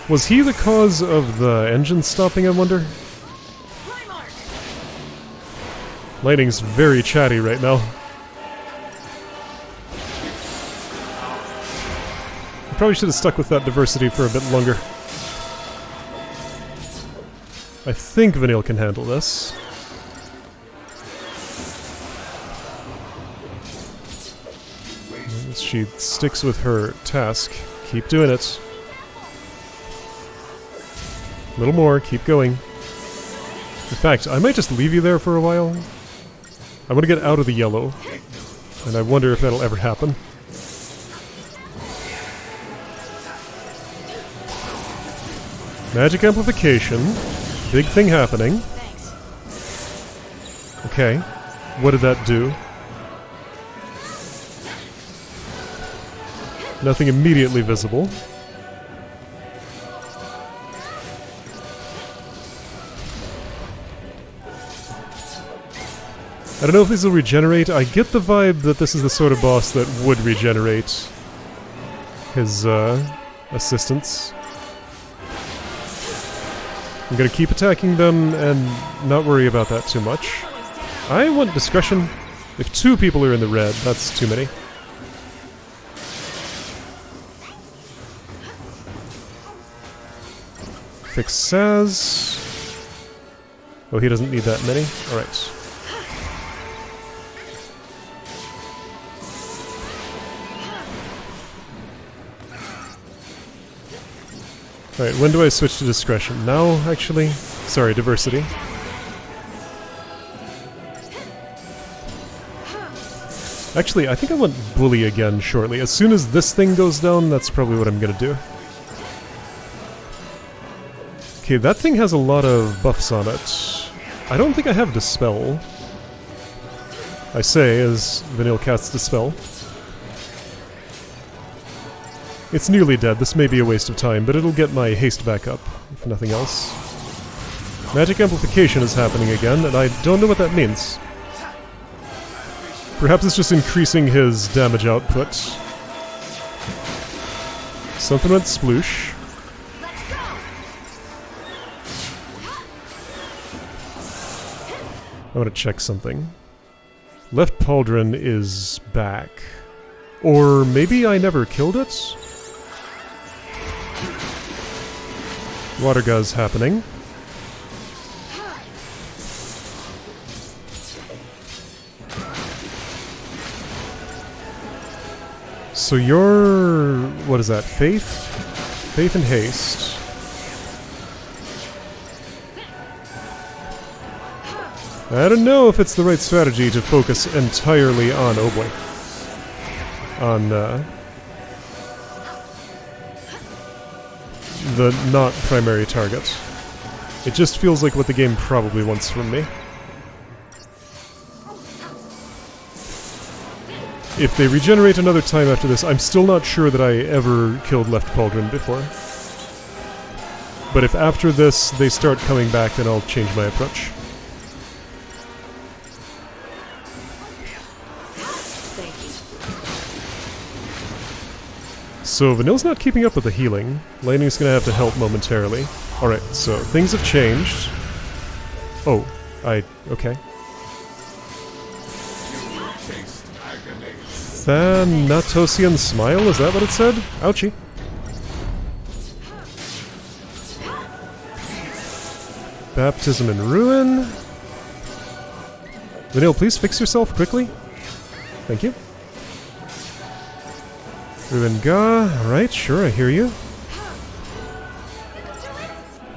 Was he the cause of the engine stopping, I wonder? Primarch. Lightning's very chatty right now. Probably should have stuck with that diversity for a bit longer. I think Vanille can handle this. As she sticks with her task. Keep doing it. A little more, keep going. In fact, I might just leave you there for a while. I want to get out of the yellow, and I wonder if that'll ever happen. Magic amplification. Big thing happening. Thanks. Okay. What did that do? Nothing immediately visible. I don't know if these will regenerate. I get the vibe that this is the sort of boss that would regenerate his assistants. I'm gonna keep attacking them and not worry about that too much. I want discretion. If 2 people are in the red, that's too many. Fix Saz. Oh, he doesn't need that many? Alright. Alright, when do I switch to discretion? Now, actually? Sorry, diversity. Actually, I think I want bully again shortly. As soon as this thing goes down, that's probably what I'm gonna do. Okay, that thing has a lot of buffs on it. I don't think I have Dispel. I say as Vanille casts Dispel. It's nearly dead, this may be a waste of time, but it'll get my haste back up, if nothing else. Magic amplification is happening again, and I don't know what that means. Perhaps it's just increasing his damage output. Something went sploosh. I want to check something. Left pauldron is back. Or maybe I never killed it? Water guz happening. So you're... what is that? Faith? Faith and haste. I don't know if it's the right strategy to focus entirely on... oh boy. On, the not primary target. It just feels like what the game probably wants from me. If they regenerate another time after this, I'm still not sure that I ever killed Left Pauldron before. But if after this they start coming back, then I'll change my approach. So Vanille's not keeping up with the healing. Lightning's gonna have to help momentarily. Alright, so things have changed. Oh, okay. Thanatosian Smile, is that what it said? Ouchie. Baptism in Ruin. Vanille, please fix yourself quickly. Thank you. Ruin Ga. Alright, sure, I hear you.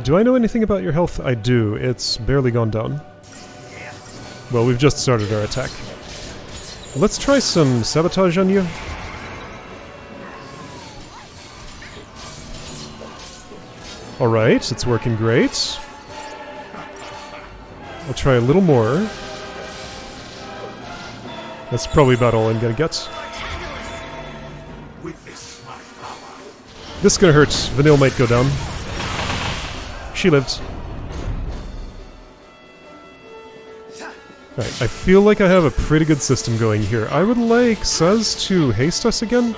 Do I know anything about your health? I do. It's barely gone down. Well, we've just started our attack. Let's try some sabotage on you. Alright, it's working great. I'll try a little more. That's probably about all I'm gonna get. This is gonna hurt. Vanille might go down. She lived. Right, I feel like I have a pretty good system going here. I would like Saz to haste us again.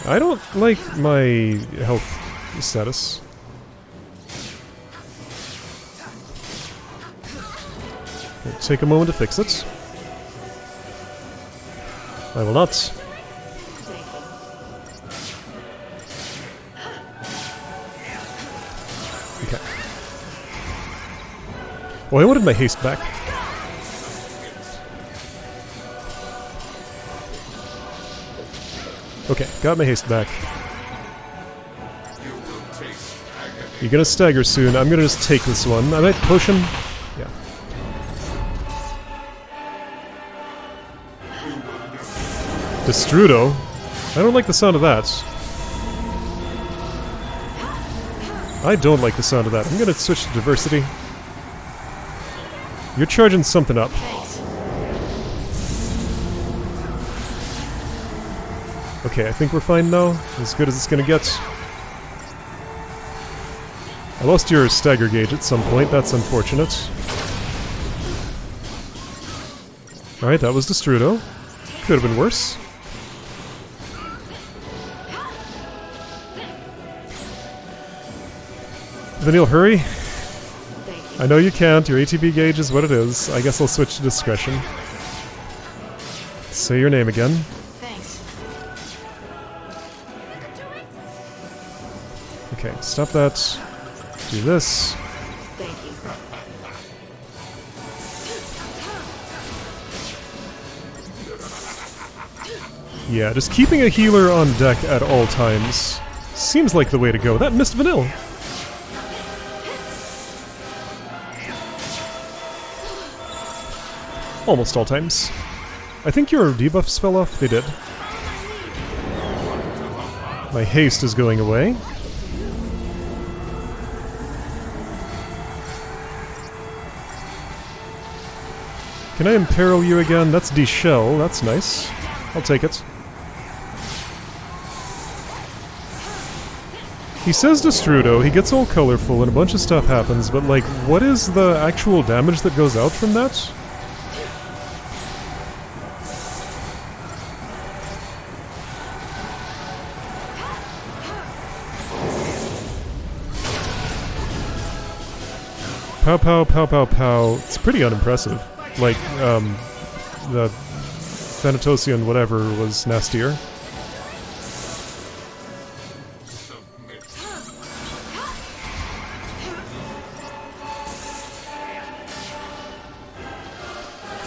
I don't like my health status. It'll take a moment to fix it. I will not. Okay. Oh, I wanted my haste back. Okay, got my haste back. You're gonna stagger soon. I'm gonna just take this one. I might potion. Yeah. Destrudo? I don't like the sound of that. I don't like the sound of that. I'm gonna switch to diversity. You're charging something up. Okay, I think we're fine now. As good as it's gonna get. I lost your stagger gauge at some point. That's unfortunate. Alright, that was Destrudo. Could have been worse. Vanille, hurry. I know you can't. Your ATB gauge is what it is. I guess I'll switch to discretion. Say your name again. Thanks. Okay, stop that. Do this. Thank you. Yeah, just keeping a healer on deck at all times seems like the way to go. That missed Vanille. Almost all times. I think your debuffs fell off. They did. My haste is going away. Can I imperil you again? That's de-shell. That's nice. I'll take it. He says Destrudo, he gets all colorful and a bunch of stuff happens, but like, what is the actual damage that goes out from that? Pow pow pow pow pow. It's pretty unimpressive. Like, the Thanatosian whatever was nastier.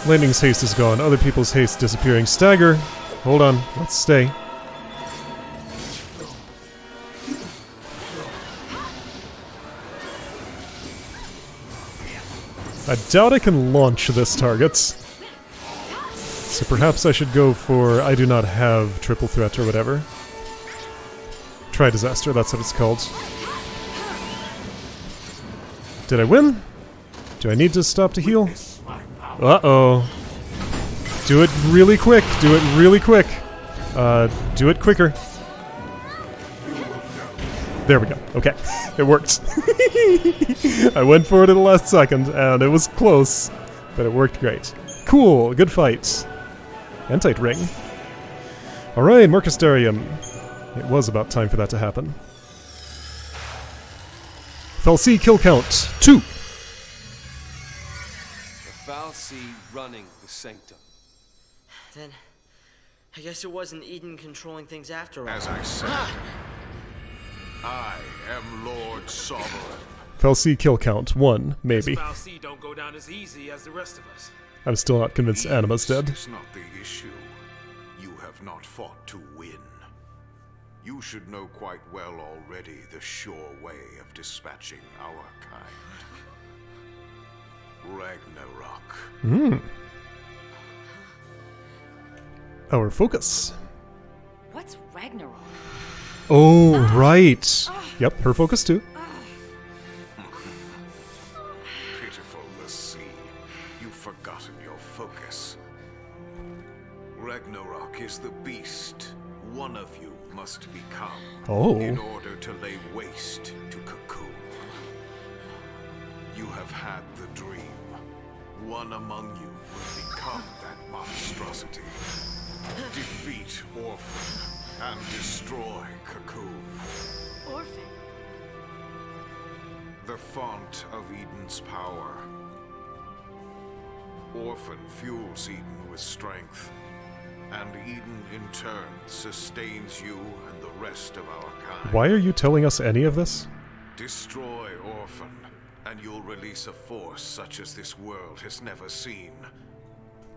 Lightning's haste is gone. Other people's haste disappearing. Stagger. Hold on. Let's stay. I doubt I can launch this target. So perhaps I should go for I do not have triple threat or whatever. Try disaster, that's what it's called. Did I win? Do I need to stop to heal? Uh-oh. Do it really quick. Do it really quick. Do it quicker. There we go. Okay. It worked. I went for it at the last second, and it was close, but it worked great. Cool. Good fight. Entite ring. Alright, Mercustarium. It was about time for that to happen. Fal'Cie kill count 2. The Fal'Cie running the Sanctum. Then, I guess it wasn't Eden controlling things after all. As I said, I am Lord Sovereign. Fal'Cie kill count 1, maybe. Fal'Cie don't go down as easy as the rest of us. I'm still not convinced Anima's dead. This is not the issue. You have not fought to win. You should know quite well already the sure way of dispatching our kind. Ragnarok. Our focus. What's Ragnarok? Oh, right. Yep, her focus too. Pitiful Lassie. You've forgotten your focus. Ragnarok is the beast one of you must become in order to lay waste to Cocoon. You have had the dream. One among you will become that monstrosity. Defeat Orphan and destroy Cocoon. Orphan? The font of Eden's power. Orphan fuels Eden with strength, and Eden in turn sustains you and the rest of our kind. Why are you telling us any of this? Destroy Orphan, and you'll release a force such as this world has never seen.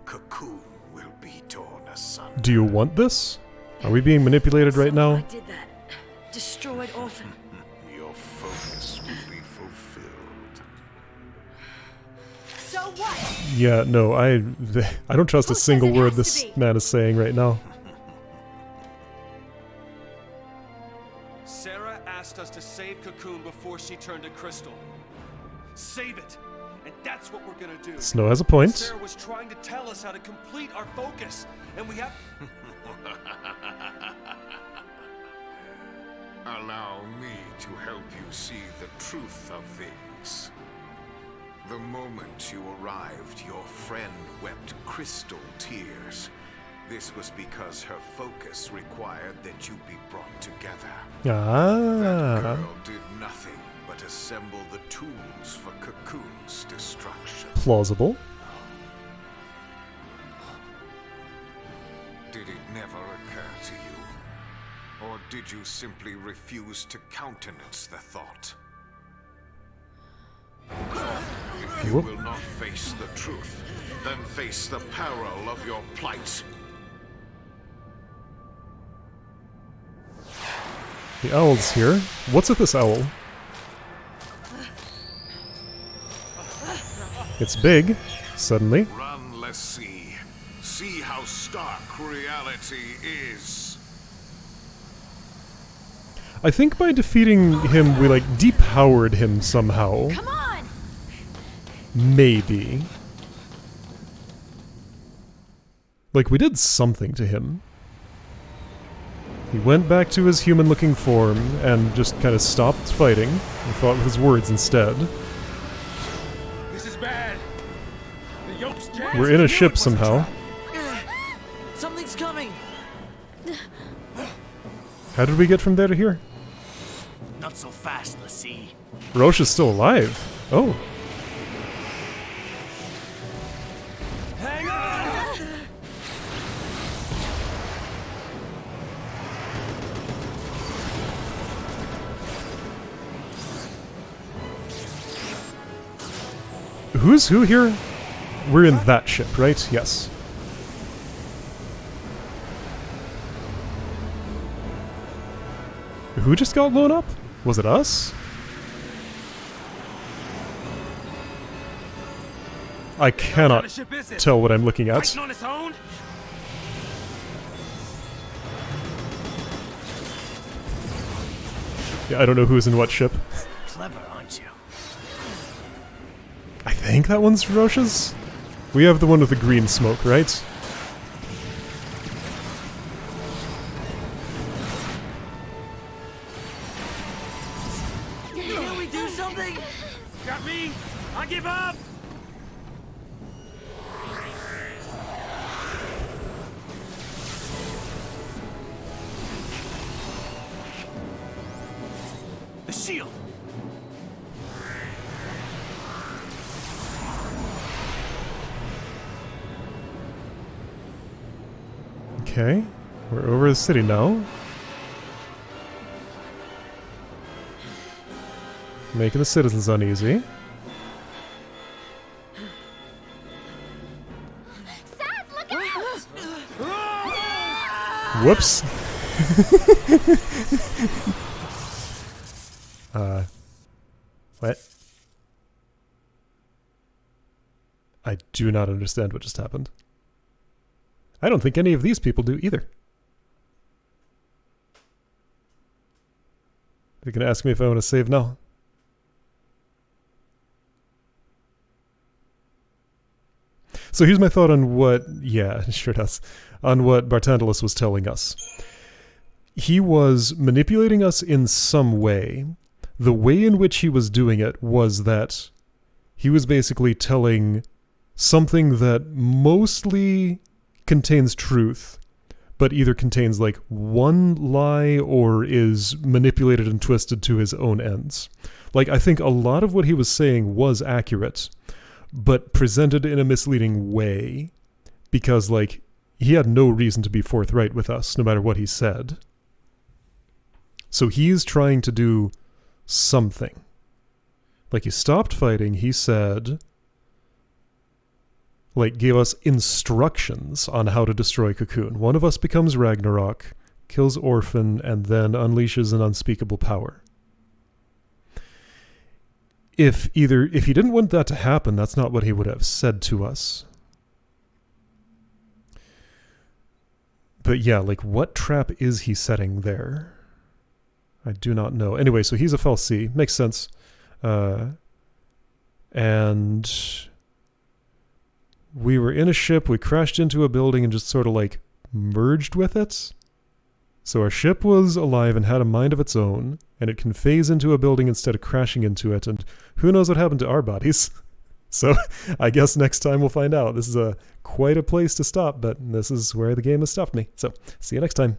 Cocoon will be torn asunder. Do you want this? Are we being manipulated right now? I did that. Destroyed Orphan. Your focus will be fulfilled. So what? Yeah, no, I don't trust Who a says single it word has this to be? man is saying right now. Sarah asked us to save Cocoon before she turned to Crystal. Save it! And that's what we're gonna do. Snow has a point. Sarah was trying to tell us how to complete our focus, and we have... Allow me to help you see the truth of things. The moment you arrived, your friend wept crystal tears. This was because her focus required that you be brought together. That Ah. girl did nothing but assemble the tools for Cocoon's destruction. Plausible. Did it never occur to you? Or did you simply refuse to countenance the thought? If you will not face the truth, then face the peril of your plight. The owl's here. What's with this owl? It's big, suddenly. Run, let's see. See how stark reality is. I think by defeating him, we, like, depowered him somehow. Come on! Maybe. Like, we did something to him. He went back to his human-looking form and just kind of stopped fighting and fought with his words instead. This is bad. The yoke's jammed. We're in a ship somehow. Something's coming! How did we get from there to here? Not so fast, Lassie. Roche is still alive. Oh. Hang on! Who's who here? We're in that ship, right? Yes. Who just got blown up? Was it us? I cannot What kind of ship is it? tell what I'm looking at. Fighting on its own? Yeah, I don't know who's in what ship. Clever, aren't you? I think that one's Roche's. We have the one with the green smoke, right? Can we do something? Got me? I give up! shield! Okay, we're over the city now. Making the citizens uneasy. Sans, look out! Whoops. What? I do not understand what just happened. I don't think any of these people do either. They can ask me if I want to save now. So here's my thought on what, yeah, sure does, on what Barthandelus was telling us. He was manipulating us in some way. The way in which he was doing it was that he was basically telling something that mostly contains truth, but either contains like one lie or is manipulated and twisted to his own ends. Like, I think a lot of what he was saying was accurate, but presented in a misleading way, because like he had no reason to be forthright with us no matter what he said. So he's trying to do something. Like, he stopped fighting, he said, like, gave us instructions on how to destroy Cocoon. One of us becomes Ragnarok, kills Orphan, and then unleashes an unspeakable power. If he didn't want that to happen, that's not what he would have said to us. But yeah, like, what trap is he setting there? I do not know. Anyway, so he's a fal'Cie. Makes sense. And we were in a ship, we crashed into a building and just sort of like merged with it. So our ship was alive and had a mind of its own, and it can phase into a building instead of crashing into it, and who knows what happened to our bodies. So I guess next time we'll find out. This is quite a place to stop, but this is where the game has stopped me. So see you next time.